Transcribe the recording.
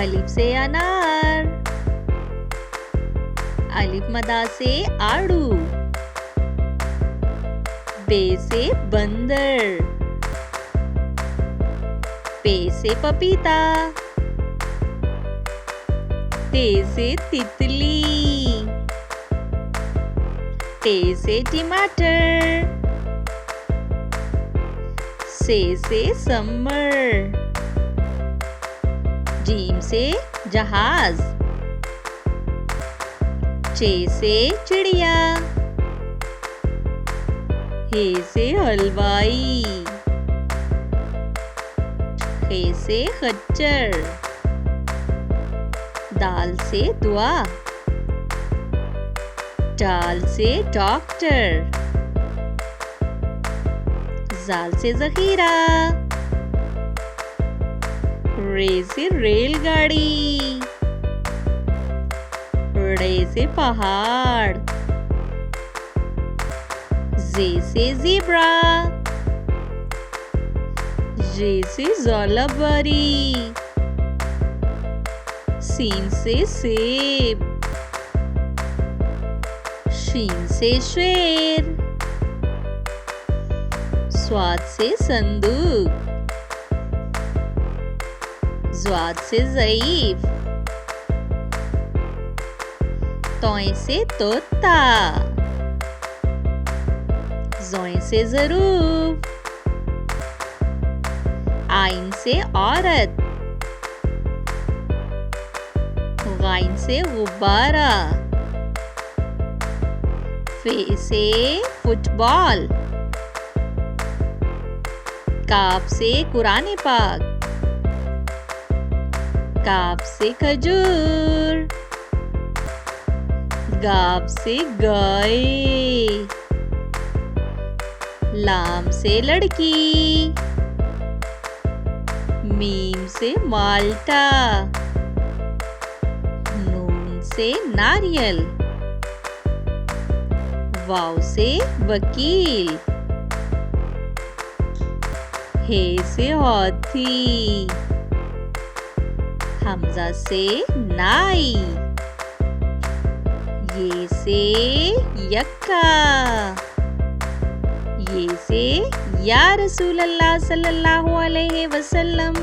अलिफ से अनार, अलिफ मदा से आड़ू, बे से बंदर, पे से पपीता, ते से तितली, टे से टमाटर, से समर, जीम से जहाज, चे से चिड़िया, हे से हलवाई, खे से खच्चर, दाल से दुआ, डाल से डॉक्टर, जाल से जखीरा, रे से रेलगाड़ी, रे से पहाड़, जे से ज़ेब्रा, जे से ज़ोलाबारी, सीन से सेब, शीन से शेर, स्वाद से संदूक, ज़्वाद से ज़ईफ, तोय से तोता, ज़ोय से ज़रूफ, आइन से औरत, गाइन से गुब्बारा, फे से फुटबॉल, काफ से कुरान पाक, काफ से खजूर, गाफ से गाय, लाम से लड़की, मीम से माल्टा, नून से नारियल, वाव से वकील, हे से हाथी, हमजा से नाई, ये से यक्का, ये से या रसूल अल्लाह सल्लल्लाहु अलैहि वसल्लम।